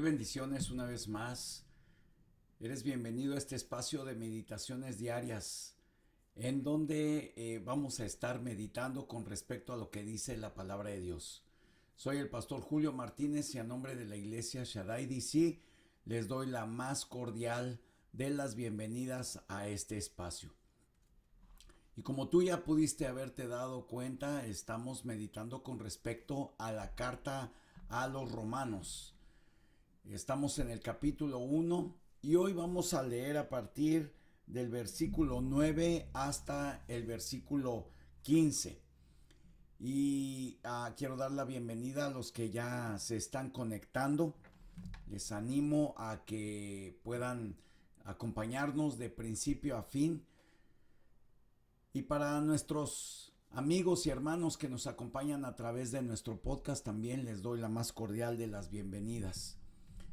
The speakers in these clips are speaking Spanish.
bendiciones una vez más. Eres bienvenido a este espacio de meditaciones diarias en donde vamos a estar meditando con respecto a lo que dice la palabra de Dios. Soy el pastor Julio Martínez y a nombre de la iglesia Shaddai DC les doy la más cordial de las bienvenidas a este espacio. Y como tú ya pudiste haberte dado cuenta, estamos meditando con respecto a la carta a los romanos. Estamos en el capítulo 1 y hoy vamos a leer a partir del versículo 9 hasta el versículo 15. Y quiero dar la bienvenida a los que ya se están conectando. Les animo a que puedan acompañarnos de principio a fin. Y para nuestros amigos y hermanos que nos acompañan a través de nuestro podcast, también les doy la más cordial de las bienvenidas.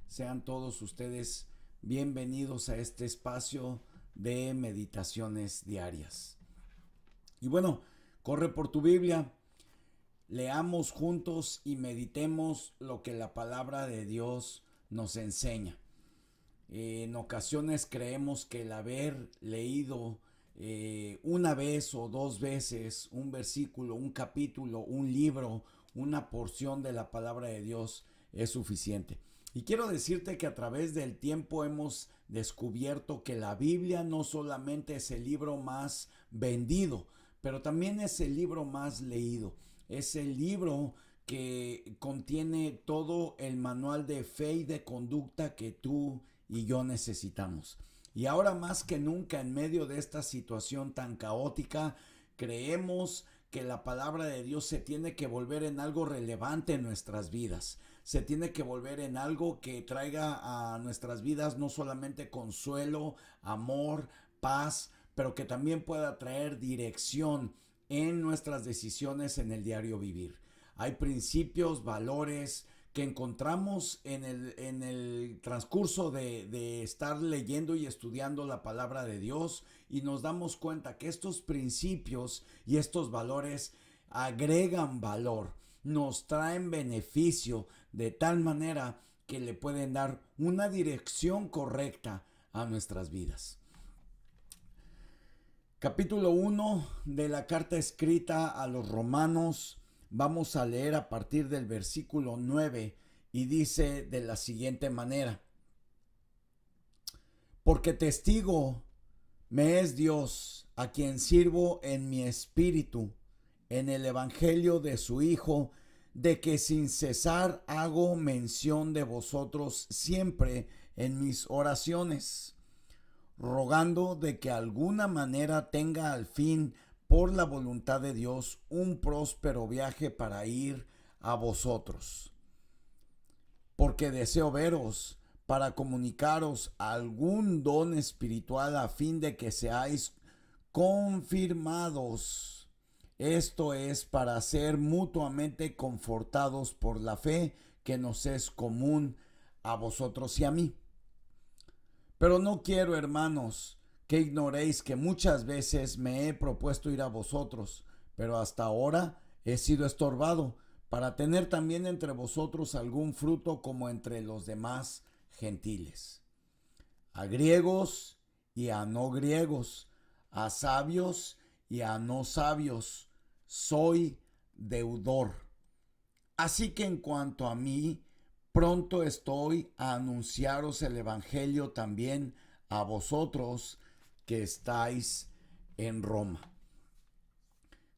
Sean todos ustedes bienvenidos a este espacio de meditaciones diarias. Y bueno, corre por tu Biblia, leamos juntos y meditemos lo que la palabra de Dios nos enseña. En ocasiones creemos que el haber leído una vez o dos veces un versículo, un capítulo, un libro, una porción de la palabra de Dios es suficiente. Y quiero decirte que a través del tiempo hemos descubierto que la Biblia no solamente es el libro más vendido, pero también es el libro más leído. Es el libro que contiene todo el manual de fe y de conducta que tú y yo necesitamos. Y ahora más que nunca, en medio de esta situación tan caótica, creemos que la palabra de Dios se tiene que volver en algo relevante en nuestras vidas. Se tiene que volver en algo que traiga a nuestras vidas no solamente consuelo, amor, paz, pero que también pueda traer dirección en nuestras decisiones en el diario vivir. Hay principios, valores que encontramos en el transcurso de estar leyendo y estudiando la palabra de Dios, y nos damos cuenta que estos principios y estos valores agregan valor, nos traen beneficio de tal manera que le pueden dar una dirección correcta a nuestras vidas. Capítulo 1 de la carta escrita a los romanos. Vamos a leer a partir del versículo 9 y dice de la siguiente manera: porque testigo me es Dios, a quien sirvo en mi espíritu, en el evangelio de su Hijo, de que sin cesar hago mención de vosotros siempre en mis oraciones, rogando de que alguna manera tenga al fin, por la voluntad de Dios, un próspero viaje para ir a vosotros. Porque deseo veros para comunicaros algún don espiritual a fin de que seáis confirmados. Esto es para ser mutuamente confortados por la fe que nos es común a vosotros y a mí. Pero no quiero, hermanos, que ignoréis que muchas veces me he propuesto ir a vosotros, pero hasta ahora he sido estorbado, para tener también entre vosotros algún fruto como entre los demás gentiles. A griegos y a no griegos, a sabios y a no sabios, soy deudor. Así que en cuanto a mí, pronto estoy a anunciaros el evangelio también a vosotros que estáis en Roma.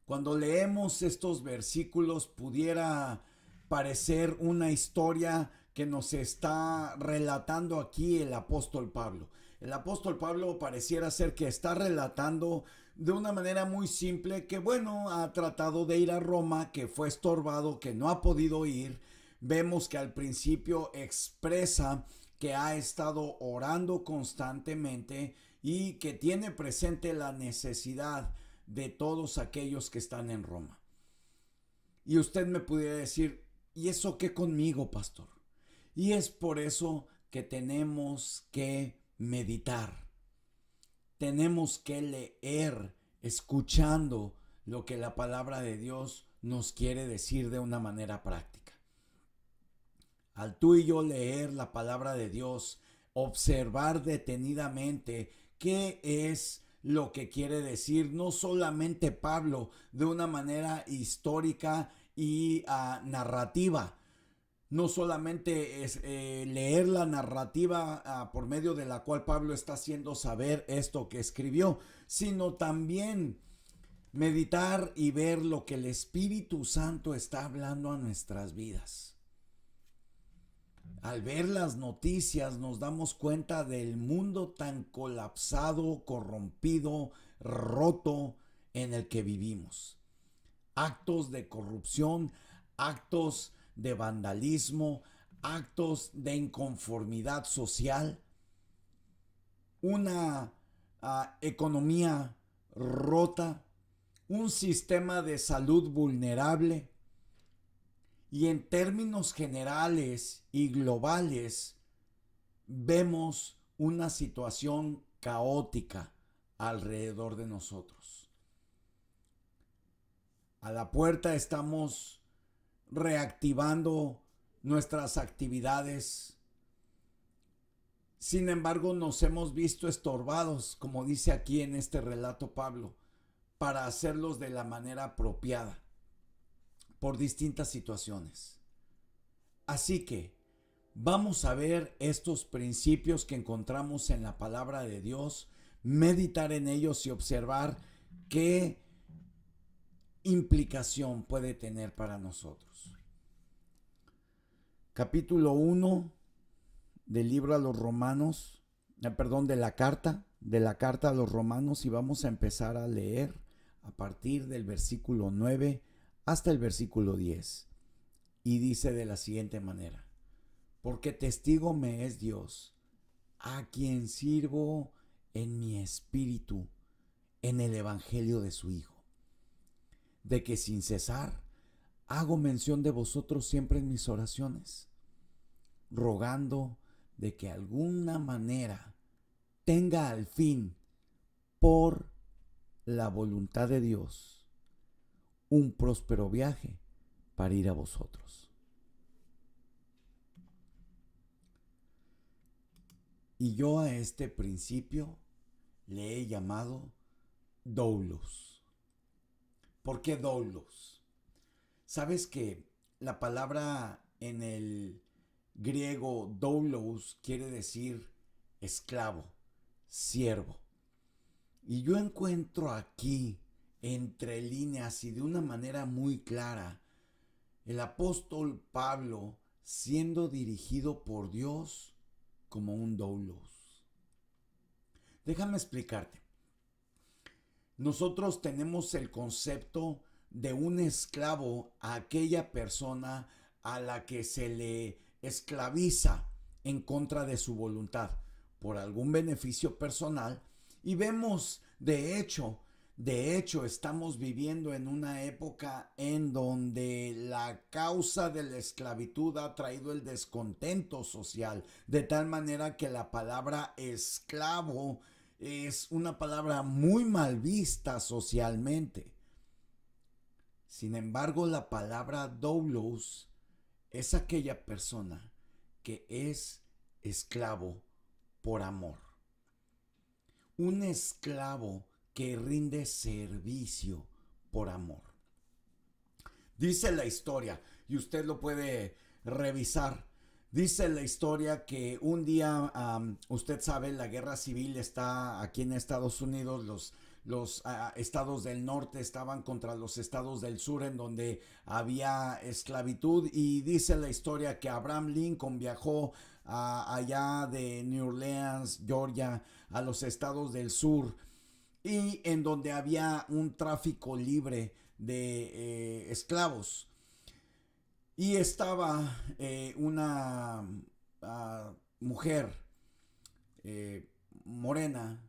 Cuando leemos estos versículos pudiera parecer una historia que nos está relatando aquí el apóstol Pablo. El apóstol Pablo pareciera ser que está relatando de una manera muy simple que, bueno, ha tratado de ir a Roma, que fue estorbado, que no ha podido ir. Vemos que al principio expresa que ha estado orando constantemente y que tiene presente la necesidad de todos aquellos que están en Roma. Y usted me pudiera decir, ¿y eso qué conmigo, pastor? Y es por eso que tenemos que meditar. Tenemos que leer, escuchando lo que la palabra de Dios nos quiere decir de una manera práctica. Al tú y yo leer la palabra de Dios, observar detenidamente qué es lo que quiere decir, no solamente Pablo de una manera histórica y narrativa, no solamente es leer la narrativa por medio de la cual Pablo está haciendo saber esto que escribió, sino también meditar y ver lo que el Espíritu Santo está hablando a nuestras vidas. Al ver las noticias nos damos cuenta del mundo tan colapsado, corrompido, roto en el que vivimos. Actos de corrupción, actos de vandalismo, actos de inconformidad social, una economía rota, un sistema de salud vulnerable y en términos generales y globales vemos una situación caótica alrededor de nosotros. A la puerta estamos reactivando nuestras actividades. Sin embargo, nos hemos visto estorbados, como dice aquí en este relato Pablo, para hacerlos de la manera apropiada por distintas situaciones. Así que vamos a ver estos principios que encontramos en la palabra de Dios, meditar en ellos y observar qué implicación puede tener para nosotros. Capítulo 1 del libro a los Romanos, de la carta a los Romanos, y vamos a empezar a leer a partir del versículo 9 hasta el versículo 10. Y dice de la siguiente manera: porque testigo me es Dios, a quien sirvo en mi espíritu en el evangelio de su Hijo, de que sin cesar hago mención de vosotros siempre en mis oraciones, rogando de que alguna manera tenga al fin, por la voluntad de Dios, un próspero viaje para ir a vosotros. Y yo a este principio le he llamado doulos. ¿Por qué doulos? ¿Sabes que la palabra en el griego doulos quiere decir esclavo, siervo? Y yo encuentro aquí, entre líneas y de una manera muy clara, el apóstol Pablo siendo dirigido por Dios como un doulos. Déjame explicarte. Nosotros tenemos el concepto de un esclavo a aquella persona a la que se le esclaviza en contra de su voluntad por algún beneficio personal, y vemos de hecho estamos viviendo en una época en donde la causa de la esclavitud ha traído el descontento social, de tal manera que la palabra esclavo es una palabra muy mal vista socialmente. Sin embargo, la palabra doulos es aquella persona que es esclavo por amor. Un esclavo que rinde servicio por amor. Dice la historia, y usted lo puede revisar. Dice la historia que un día, usted sabe, la guerra civil está aquí en Estados Unidos. Los estados del norte estaban contra los estados del sur, en donde había esclavitud, y dice la historia que Abraham Lincoln viajó allá de New Orleans, Georgia, a los estados del sur, y en donde había un tráfico libre de esclavos. Y estaba una mujer morena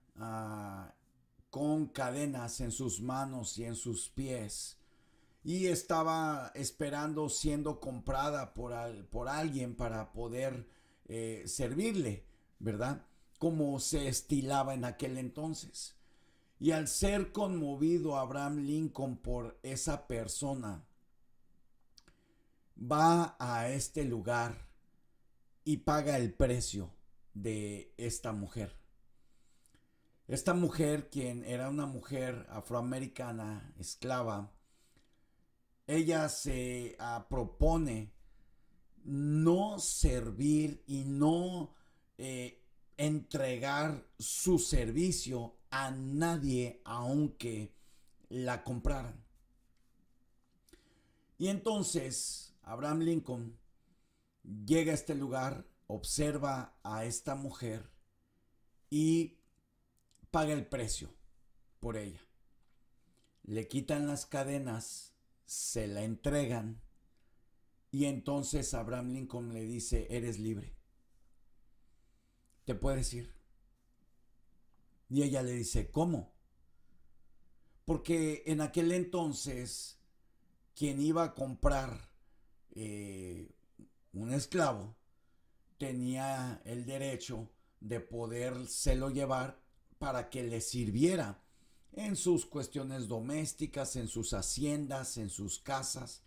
con cadenas en sus manos y en sus pies, y estaba esperando siendo comprada por alguien para poder servirle, ¿verdad? Como se estilaba en aquel entonces. Y al ser conmovido Abraham Lincoln por esa persona, va a este lugar y paga el precio de esta mujer. Esta mujer, quien era una mujer afroamericana, esclava, ella se propone no servir y no entregar su servicio a nadie aunque la compraran. Y entonces Abraham Lincoln llega a este lugar, observa a esta mujer y paga el precio por ella. Le quitan las cadenas, se la entregan y entonces Abraham Lincoln le dice, eres libre, te puedes ir. Y ella le dice, ¿cómo? Porque en aquel entonces quien iba a comprar un esclavo tenía el derecho de podérselo llevar para que le sirviera en sus cuestiones domésticas, en sus haciendas, en sus casas.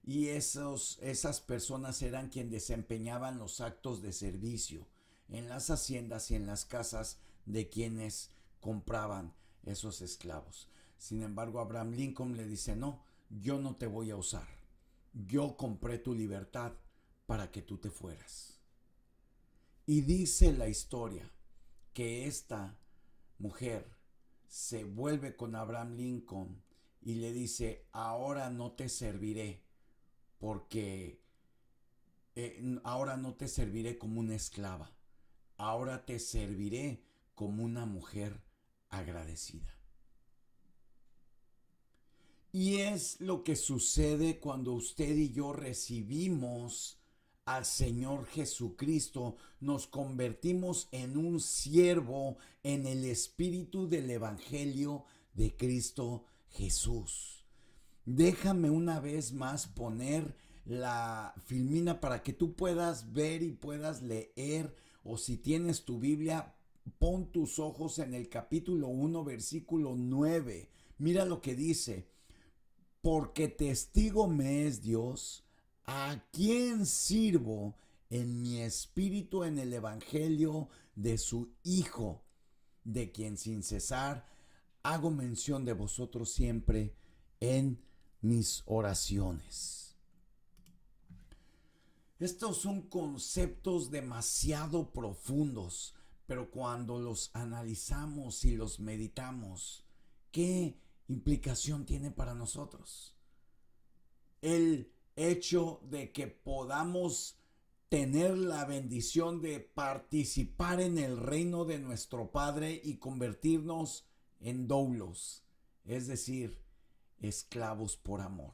Y esas personas eran quienes desempeñaban los actos de servicio en las haciendas y en las casas de quienes compraban esos esclavos. Sin embargo, Abraham Lincoln le dice, no, yo no te voy a usar. Yo compré tu libertad para que tú te fueras. Y dice la historia que esta mujer se vuelve con Abraham Lincoln y le dice, ahora no te serviré porque ahora no te serviré como una esclava, ahora te serviré como una mujer agradecida. Y es lo que sucede cuando usted y yo recibimos al Señor Jesucristo, nos convertimos en un siervo en el espíritu del Evangelio de Cristo Jesús. Déjame una vez más poner la filmina para que tú puedas ver y puedas leer, o si tienes tu Biblia, pon tus ojos en el capítulo 1, versículo 9. Mira lo que dice, porque testigo me es Dios, a quien sirvo en mi espíritu en el evangelio de su Hijo, de quien sin cesar hago mención de vosotros siempre en mis oraciones. Estos son conceptos demasiado profundos, pero cuando los analizamos y los meditamos, ¿qué implicación tiene para nosotros? El hecho de que podamos tener la bendición de participar en el reino de nuestro Padre y convertirnos en doulos, es decir, esclavos por amor.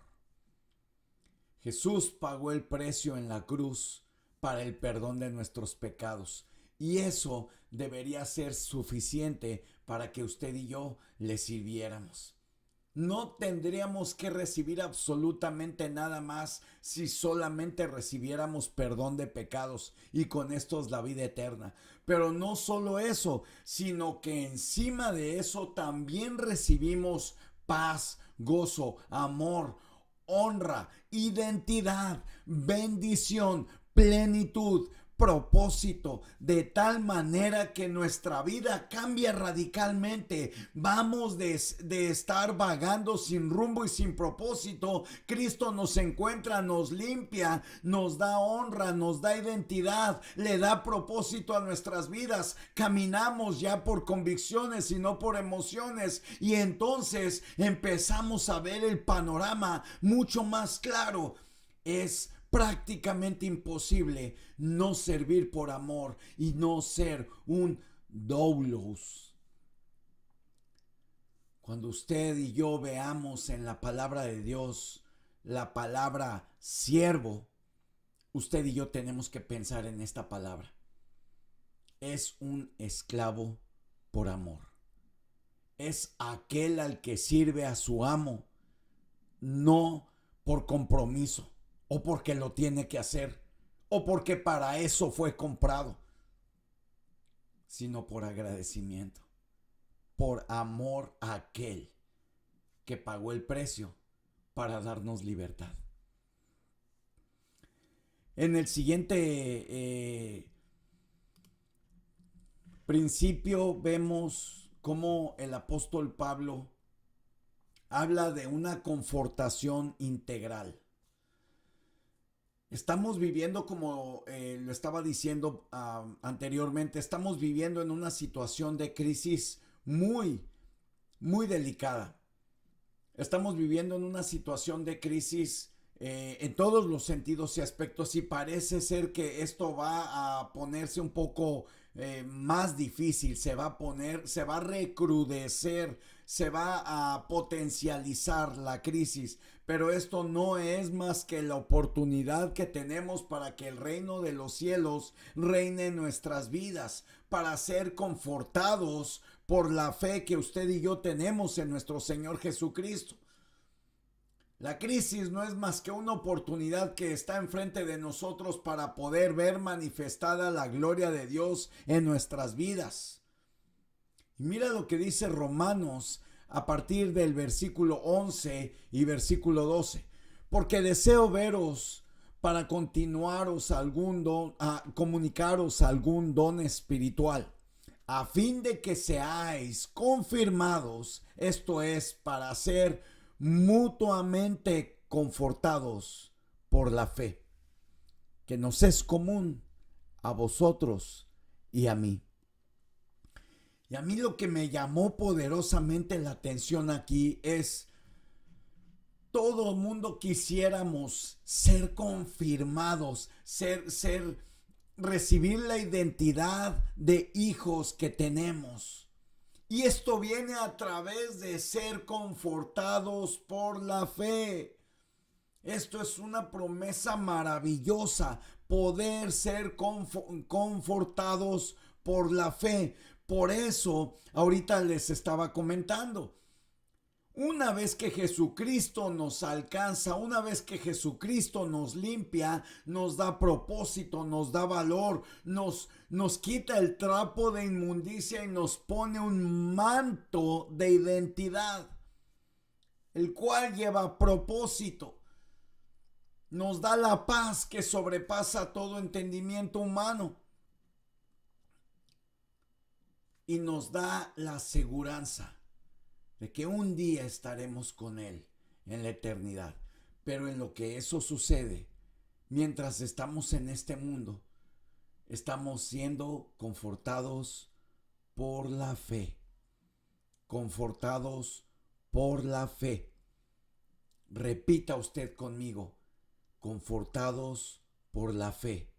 Jesús pagó el precio en la cruz para el perdón de nuestros pecados y eso debería ser suficiente para que usted y yo le sirviéramos. No tendríamos que recibir absolutamente nada más si solamente recibiéramos perdón de pecados y con estos la vida eterna. Pero no solo eso, sino que encima de eso también recibimos paz, gozo, amor, honra, identidad, bendición, plenitud, propósito, de tal manera que nuestra vida cambia radicalmente. Vamos de estar vagando sin rumbo y sin propósito. Cristo nos encuentra, nos limpia, nos da honra, nos da identidad, le da propósito a nuestras vidas. Caminamos ya por convicciones y no por emociones. Y entonces empezamos a ver el panorama mucho más claro. Es prácticamente imposible no servir por amor y no ser un doulos. Cuando usted y yo veamos en la palabra de Dios la palabra siervo, usted y yo tenemos que pensar en esta palabra. Es un esclavo por amor. Es aquel al que sirve a su amo, no por compromiso, o porque lo tiene que hacer, o porque para eso fue comprado, sino por agradecimiento, por amor a aquel que pagó el precio para darnos libertad. En el siguiente principio vemos cómo el apóstol Pablo habla de una confortación integral. Estamos viviendo, como lo estaba diciendo anteriormente, estamos viviendo en una situación de crisis muy delicada. Estamos viviendo en una situación de crisis en todos los sentidos y aspectos, y parece ser que esto va a ponerse un poco más difícil, se va a recrudecer, se va a potencializar la crisis, pero esto no es más que la oportunidad que tenemos para que el reino de los cielos reine en nuestras vidas, para ser confortados por la fe que usted y yo tenemos en nuestro Señor Jesucristo. La crisis no es más que una oportunidad que está enfrente de nosotros para poder ver manifestada la gloria de Dios en nuestras vidas. Y mira lo que dice Romanos a partir del versículo 11 y versículo 12. Porque deseo veros para comunicaros algún don espiritual, a fin de que seáis confirmados, esto es, para ser mutuamente confortados por la fe, que nos es común a vosotros y a mí. Y a mí lo que me llamó poderosamente la atención aquí es, todo el mundo quisiéramos ser confirmados, recibir la identidad de hijos que tenemos. Y esto viene a través de ser confortados por la fe. Esto es una promesa maravillosa, poder ser confortados por la fe. Por eso, ahorita les estaba comentando, una vez que Jesucristo nos alcanza, una vez que Jesucristo nos limpia, nos da propósito, nos da valor, nos quita el trapo de inmundicia y nos pone un manto de identidad, el cual lleva propósito. Nos da la paz que sobrepasa todo entendimiento humano. Y nos da la seguridad de que un día estaremos con Él en la eternidad. Pero en lo que eso sucede, mientras estamos en este mundo, estamos siendo confortados por la fe. Confortados por la fe. Repita usted conmigo, confortados por la fe.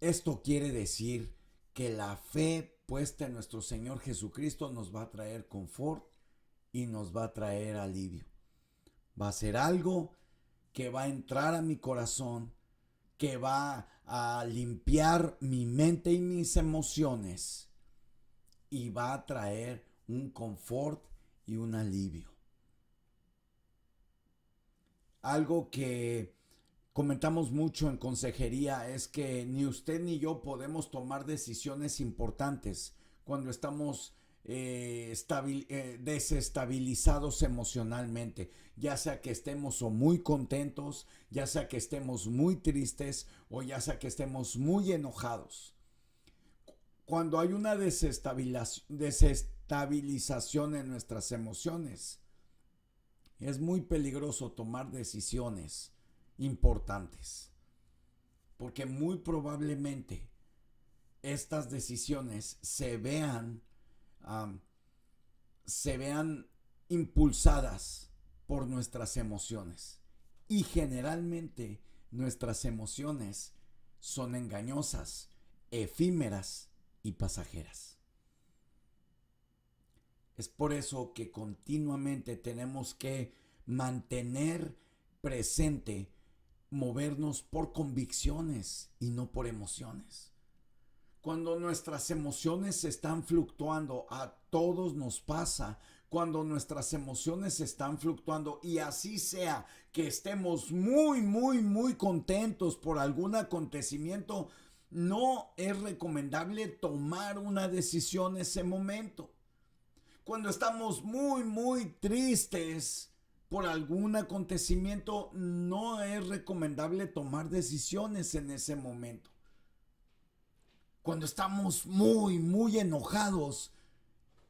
Esto quiere decir que la fe puesta en nuestro Señor Jesucristo nos va a traer confort y nos va a traer alivio. Va a ser algo que va a entrar a mi corazón, que va a limpiar mi mente y mis emociones y va a traer un confort y un alivio. Algo que comentamos mucho en consejería es que ni usted ni yo podemos tomar decisiones importantes cuando estamos desestabilizados emocionalmente, ya sea que estemos o muy contentos, ya sea que estemos muy tristes o ya sea que estemos muy enojados. Cuando hay una desestabilización en nuestras emociones, es muy peligroso tomar decisiones importantes, porque muy probablemente estas decisiones se vean impulsadas por nuestras emociones, y generalmente nuestras emociones son engañosas, efímeras y pasajeras. Es por eso que continuamente tenemos que mantener presente, movernos por convicciones y no por emociones. Cuando nuestras emociones están fluctuando, a todos nos pasa, cuando nuestras emociones están fluctuando, y así sea que estemos muy contentos por algún acontecimiento, no es recomendable tomar una decisión en ese momento. Cuando estamos muy tristes por algún acontecimiento, no es recomendable tomar decisiones en ese momento. Cuando estamos muy enojados,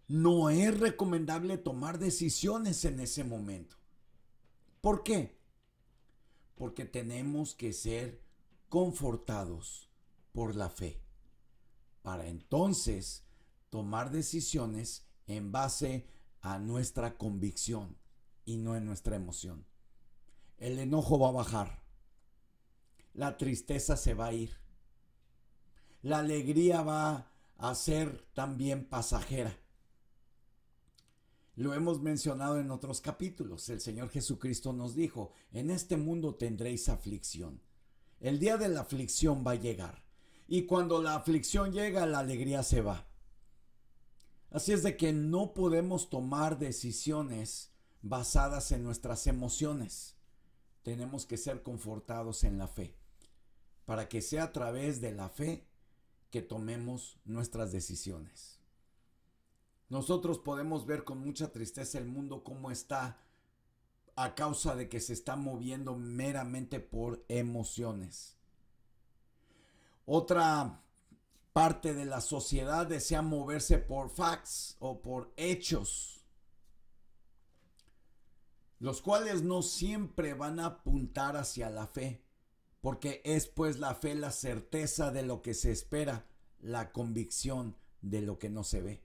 no es recomendable tomar decisiones en ese momento. ¿Por qué? Porque tenemos que ser confortados por la fe, para entonces tomar decisiones en base a nuestra convicción y no en nuestra emoción. El enojo va a bajar, la tristeza se va a ir, la alegría va a ser también pasajera. Lo hemos mencionado en otros capítulos. El Señor Jesucristo nos dijo: en este mundo tendréis aflicción. El día de la aflicción va a llegar. Y cuando la aflicción llega, la alegría se va. Así es de que no podemos tomar decisiones basadas en nuestras emociones. Tenemos que ser confortados en la fe, para que sea a través de la fe que tomemos nuestras decisiones. Nosotros podemos ver con mucha tristeza el mundo cómo está a causa de que se está moviendo meramente por emociones. Otra parte de la sociedad desea moverse por facts o por hechos, los cuales no siempre van a apuntar hacia la fe, porque es pues la fe la certeza de lo que se espera, la convicción de lo que no se ve.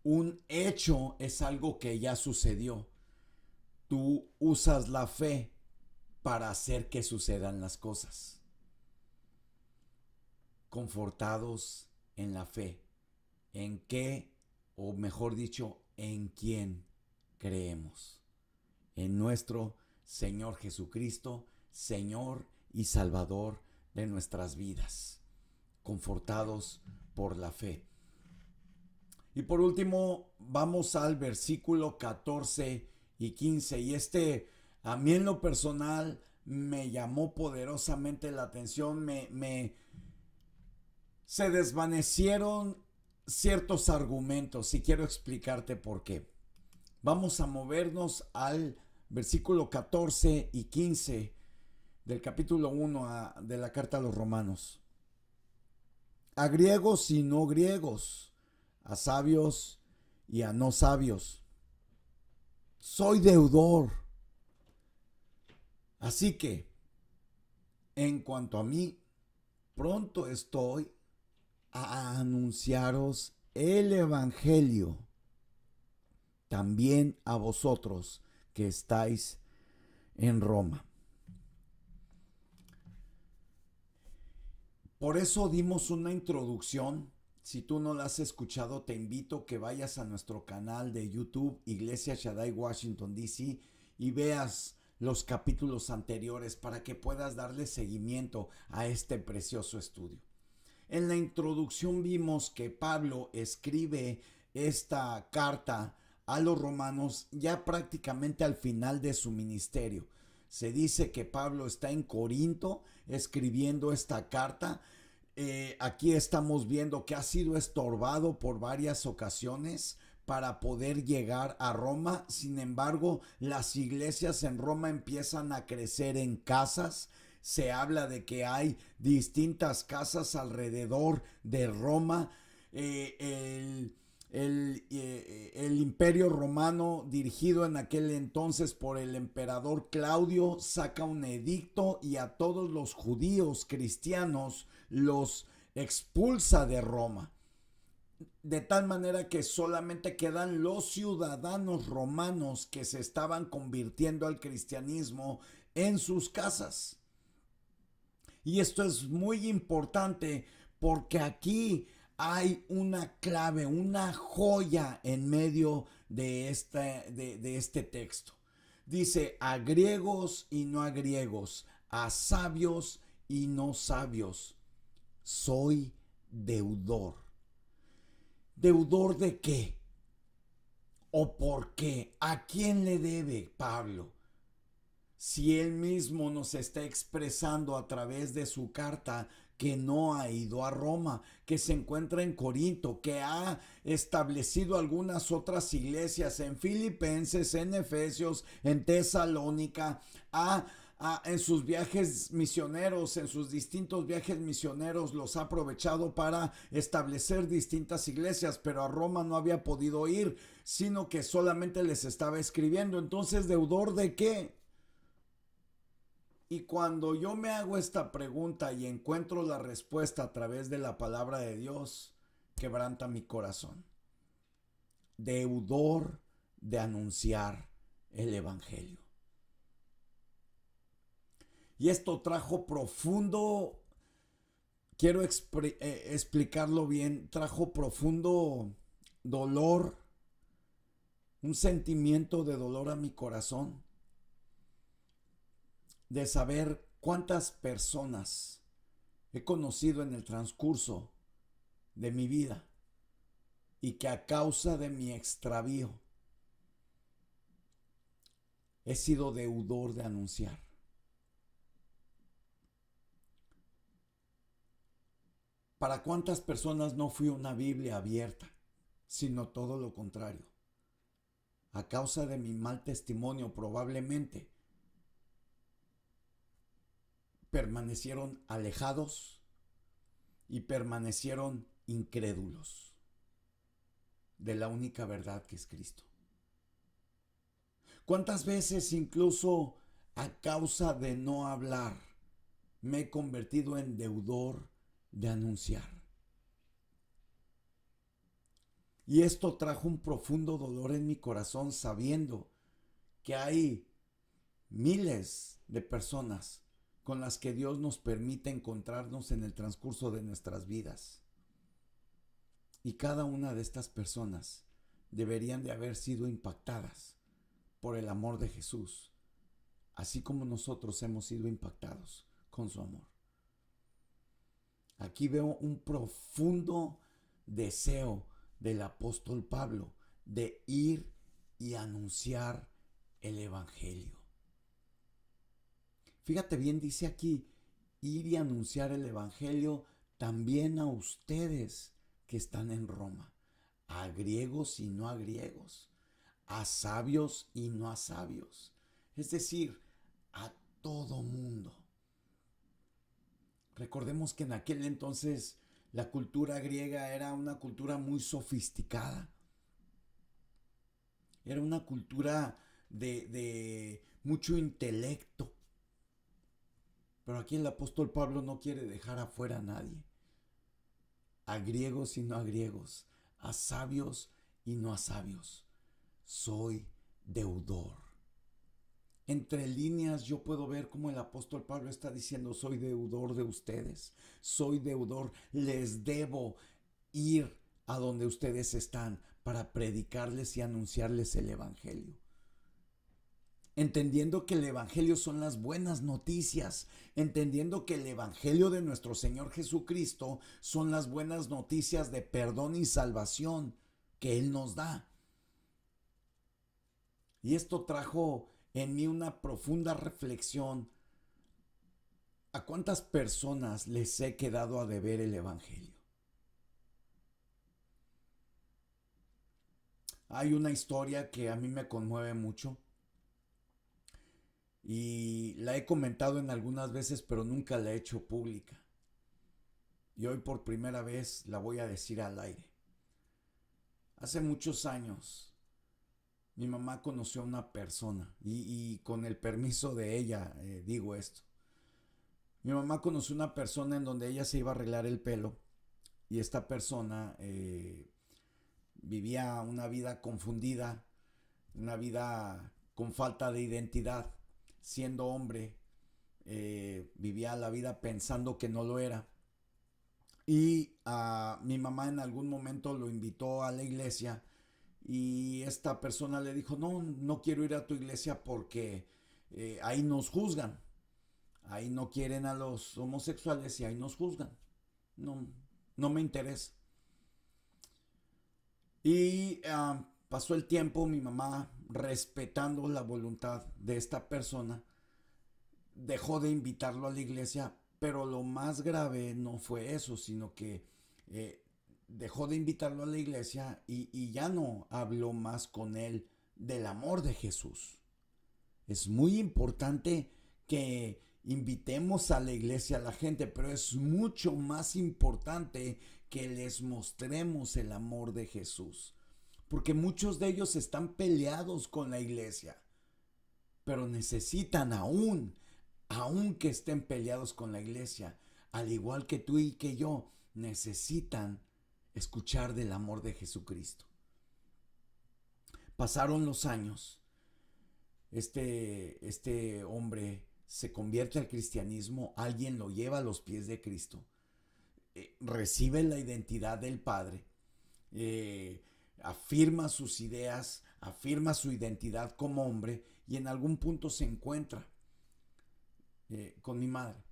Un hecho es algo que ya sucedió. Tú usas la fe para hacer que sucedan las cosas. Confortados en la fe. ¿En qué, o mejor dicho, en quién creemos? En nuestro Señor Jesucristo, Señor y Salvador de nuestras vidas. Confortados por la fe. Y por último, vamos al versículo 14 y 15. Y a mí en lo personal me llamó poderosamente la atención. Se desvanecieron ciertos argumentos y quiero explicarte por qué. Vamos a movernos al versículo 14 y 15 del capítulo 1 de la carta a los Romanos. A griegos y no griegos, a sabios y a no sabios. Soy deudor. Así que, en cuanto a mí, pronto estoy a anunciaros el Evangelio, también a vosotros que estáis en Roma. Por eso dimos una introducción. Si tú no la has escuchado, te invito a que vayas a nuestro canal de YouTube, Iglesia Shaddai Washington, D.C., y veas los capítulos anteriores para que puedas darle seguimiento a este precioso estudio. En la introducción vimos que Pablo escribe esta carta a los romanos ya prácticamente al final de su ministerio. Se dice que Pablo está en Corinto escribiendo esta carta. Aquí estamos viendo que ha sido estorbado por varias ocasiones para poder llegar a Roma. Sin embargo, las iglesias en Roma empiezan a crecer en casas. Se habla de que hay distintas casas alrededor de Roma. El imperio romano, dirigido en aquel entonces por el emperador Claudio, saca un edicto y a todos los judíos cristianos los expulsa de Roma, de tal manera que solamente quedan los ciudadanos romanos que se estaban convirtiendo al cristianismo en sus casas. Y esto es muy importante porque aquí hay una clave, una joya en medio de este texto. Dice: a griegos y no a griegos, a sabios y no sabios, soy deudor. ¿Deudor de qué? ¿O por qué? ¿A quién le debe Pablo? Si él mismo nos está expresando a través de su carta que no ha ido a Roma, que se encuentra en Corinto, que ha establecido algunas otras iglesias en Filipenses, en Efesios, en Tesalónica, en sus viajes misioneros, en sus distintos viajes misioneros, los ha aprovechado para establecer distintas iglesias, pero a Roma no había podido ir, sino que solamente les estaba escribiendo. Entonces, ¿deudor de qué? Y cuando yo me hago esta pregunta y encuentro la respuesta a través de la palabra de Dios, quebranta mi corazón. Deudor de anunciar el Evangelio. Y esto trajo profundo, quiero explicarlo bien, trajo profundo dolor, un sentimiento de dolor a mi corazón, de saber cuántas personas he conocido en el transcurso de mi vida y que a causa de mi extravío he sido deudor de anunciar. ¿Para cuántas personas no fui una Biblia abierta, sino todo lo contrario? A causa de mi mal testimonio, probablemente permanecieron alejados y permanecieron incrédulos de la única verdad que es Cristo. ¿Cuántas veces incluso a causa de no hablar me he convertido en deudor de anunciar? Y esto trajo un profundo dolor en mi corazón, sabiendo que hay miles de personas con las que Dios nos permite encontrarnos en el transcurso de nuestras vidas. Y cada una de estas personas deberían de haber sido impactadas por el amor de Jesús, así como nosotros hemos sido impactados con su amor. Aquí veo un profundo deseo del apóstol Pablo de ir y anunciar el Evangelio. Fíjate bien, dice aquí, ir y anunciar el Evangelio también a ustedes que están en Roma, a griegos y no a griegos, a sabios y no a sabios, es decir, a todo mundo. Recordemos que en aquel entonces la cultura griega era una cultura muy sofisticada, era una cultura de mucho intelecto. Pero aquí el apóstol Pablo no quiere dejar afuera a nadie. A griegos y no a griegos, a sabios y no a sabios. Soy deudor. Entre líneas yo puedo ver cómo el apóstol Pablo está diciendo: soy deudor de ustedes, soy deudor, les debo ir a donde ustedes están para predicarles y anunciarles el Evangelio. Entendiendo que el Evangelio son las buenas noticias, entendiendo que el Evangelio de nuestro Señor Jesucristo son las buenas noticias de perdón y salvación que Él nos da. Y esto trajo en mí una profunda reflexión: ¿a cuántas personas les he quedado a deber el Evangelio? Hay una historia que a mí me conmueve mucho y la he comentado en algunas veces, pero nunca la he hecho pública. Y hoy por primera vez la voy a decir al aire. Hace muchos años, mi mamá conoció a una persona, y con el permiso de ella digo esto. Mi mamá conoció a una persona en donde ella se iba a arreglar el pelo, y esta persona vivía una vida confundida, una vida con falta de identidad. Siendo hombre, vivía la vida pensando que no lo era. Y mi mamá en algún momento lo invitó a la iglesia, y esta persona le dijo: no quiero ir a tu iglesia porque ahí nos juzgan, ahí no quieren a los homosexuales y ahí nos juzgan, no me interesa. Y pasó el tiempo, mi mamá, respetando la voluntad de esta persona, dejó de invitarlo a la iglesia Pero lo más grave no fue eso, sino que eh, dejó de invitarlo a la iglesia y ya no habló más con él del amor de Jesús. Es muy importante que invitemos a la iglesia a la gente, pero es mucho más importante que les mostremos el amor de Jesús. Porque muchos de ellos están peleados con la iglesia, pero necesitan aún que estén peleados con la iglesia, al igual que tú y que yo, necesitan escuchar del amor de Jesucristo. Pasaron los años, este hombre se convierte al cristianismo, alguien lo lleva a los pies de Cristo, recibe la identidad del Padre, afirma sus ideas, afirma su identidad como hombre y en algún punto se encuentra con mi madre.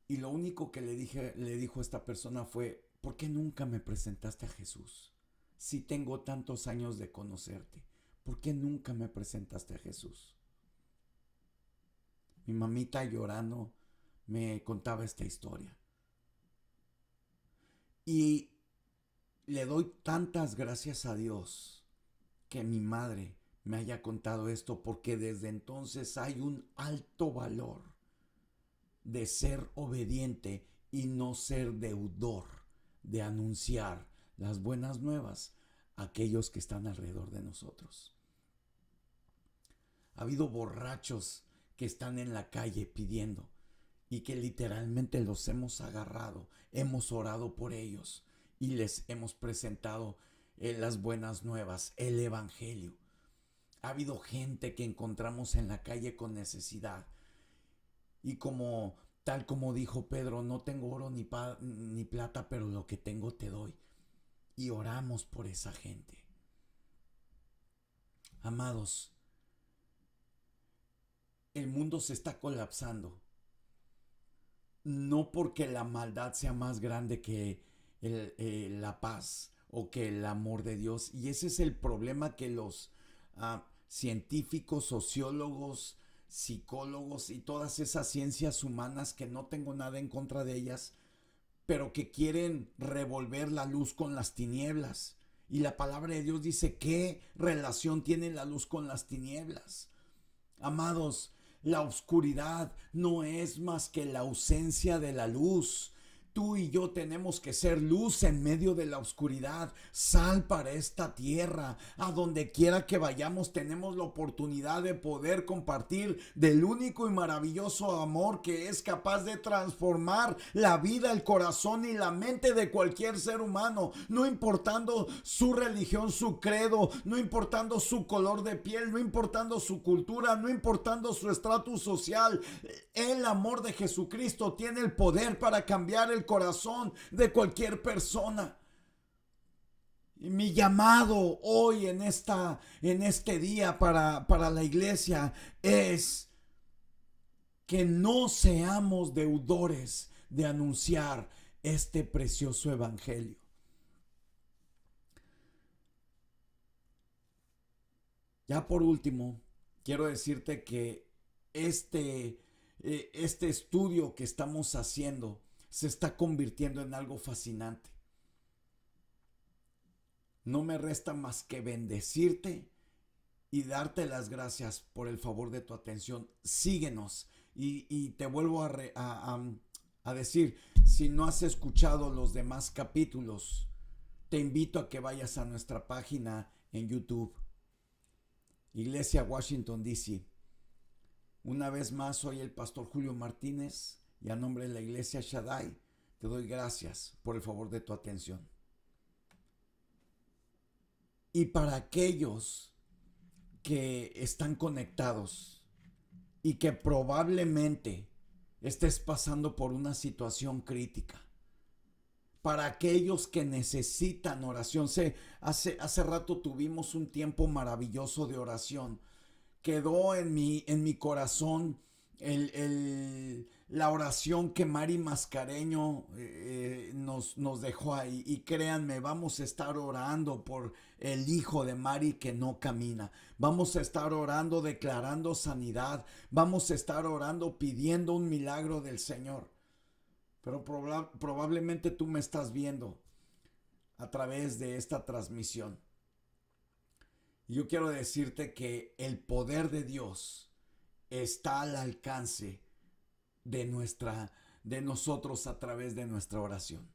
Y lo único que le dijo esta persona fue: ¿por qué nunca me presentaste a Jesús? Si tengo tantos años de conocerte, ¿por qué nunca me presentaste a Jesús? Mi mamita llorando me contaba esta historia. Y le doy tantas gracias a Dios que mi madre me haya contado esto, porque desde entonces hay un alto valor de ser obediente y no ser deudor de anunciar las buenas nuevas a aquellos que están alrededor de nosotros. Ha habido borrachos que están en la calle pidiendo y que literalmente los hemos agarrado, hemos orado por ellos y les hemos presentado las buenas nuevas, el evangelio. Ha habido gente que encontramos en la calle con necesidad y tal como dijo Pedro: no tengo oro ni plata, pero lo que tengo te doy. Y oramos por esa gente. Amados, el mundo se está colapsando. No porque la maldad sea más grande que la paz o que el amor de Dios. Y ese es el problema que los científicos, sociólogos, psicólogos y todas esas ciencias humanas, que no tengo nada en contra de ellas, pero que quieren revolver la luz con las tinieblas. Y la palabra de Dios dice: ¿qué relación tiene la luz con las tinieblas? Amados, la oscuridad no es más que la ausencia de la luz. Tú y yo tenemos que ser luz en medio de la oscuridad, sal para esta tierra. A donde quiera que vayamos tenemos la oportunidad de poder compartir del único y maravilloso amor que es capaz de transformar la vida, el corazón y la mente de cualquier ser humano, no importando su religión, su credo, no importando su color de piel, no importando su cultura, no importando su estatus social. El amor de Jesucristo tiene el poder para cambiar el corazón de cualquier persona. Y mi llamado hoy en este día para la iglesia es que no seamos deudores de anunciar este precioso evangelio. Ya por último, quiero decirte que este estudio que estamos haciendo se está convirtiendo en algo fascinante. No me resta más que bendecirte y darte las gracias por el favor de tu atención. Síguenos y te vuelvo a decir, si no has escuchado los demás capítulos, te invito a que vayas a nuestra página en YouTube, Iglesia Washington, D.C. Una vez más, soy el pastor Julio Martínez y a nombre de la Iglesia Shaddai te doy gracias por el favor de tu atención. Y para aquellos que están conectados y que probablemente estés pasando por una situación crítica, para aquellos que necesitan oración, hace rato tuvimos un tiempo maravilloso de oración. Quedó en mi corazón la oración que Mari Mascareño nos dejó ahí. Y créanme, vamos a estar orando por el hijo de Mari que no camina. Vamos a estar orando, declarando sanidad. Vamos a estar orando, pidiendo un milagro del Señor. Pero probablemente tú me estás viendo a través de esta transmisión. Y yo quiero decirte que el poder de Dios está al alcance de nosotros a través de nuestra oración.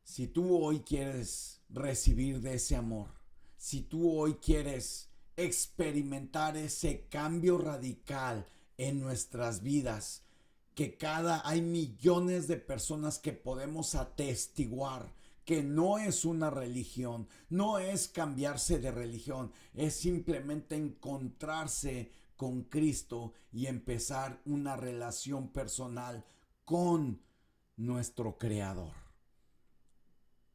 Si tú hoy quieres recibir de ese amor, si tú hoy quieres experimentar ese cambio radical en nuestras vidas, que hay millones de personas que podemos atestiguar que no es una religión, no es cambiarse de religión, es simplemente encontrarse con Cristo y empezar una relación personal con nuestro Creador.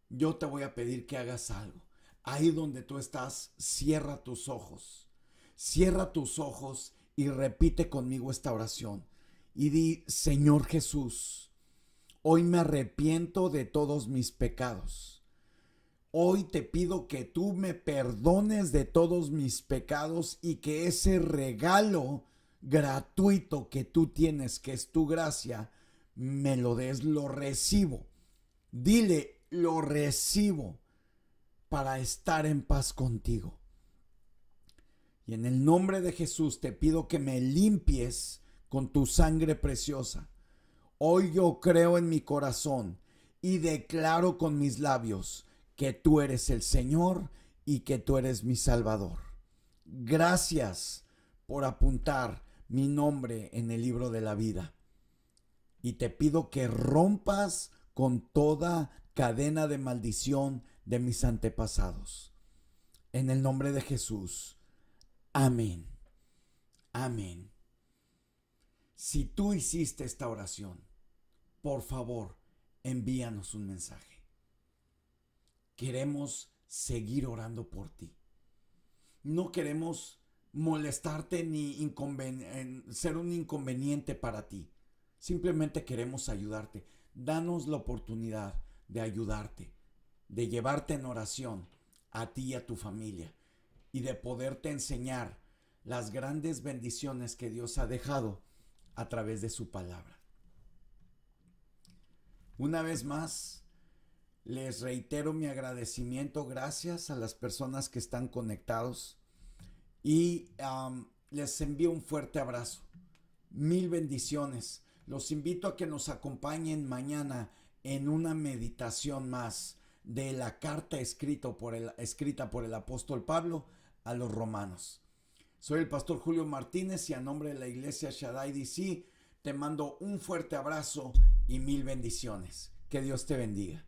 Yo te voy a pedir que hagas algo. Ahí donde tú estás, cierra tus ojos. Cierra tus ojos y repite conmigo esta oración. Y di: Señor Jesús, hoy me arrepiento de todos mis pecados. Hoy te pido que tú me perdones de todos mis pecados y que ese regalo gratuito que tú tienes, que es tu gracia, me lo des. Lo recibo. Dile: lo recibo para estar en paz contigo. Y en el nombre de Jesús te pido que me limpies con tu sangre preciosa. Hoy yo creo en mi corazón y declaro con mis labios que tú eres el Señor y que tú eres mi Salvador. Gracias por apuntar mi nombre en el libro de la vida. Y te pido que rompas con toda cadena de maldición de mis antepasados. En el nombre de Jesús. Amén. Amén. Si tú hiciste esta oración, por favor, envíanos un mensaje. Queremos seguir orando por ti. No queremos molestarte ni ser un inconveniente para ti. Simplemente queremos ayudarte. Danos la oportunidad de ayudarte, de llevarte en oración a ti y a tu familia y de poderte enseñar las grandes bendiciones que Dios ha dejado a través de su palabra. Una vez más, les reitero mi agradecimiento. Gracias a las personas que están conectados y les envío un fuerte abrazo. Mil bendiciones. Los invito a que nos acompañen mañana en una meditación más de la carta escrita por el apóstol Pablo a los romanos. Soy el pastor Julio Martínez y a nombre de la iglesia Shaddai DC te mando un fuerte abrazo y mil bendiciones. Que Dios te bendiga.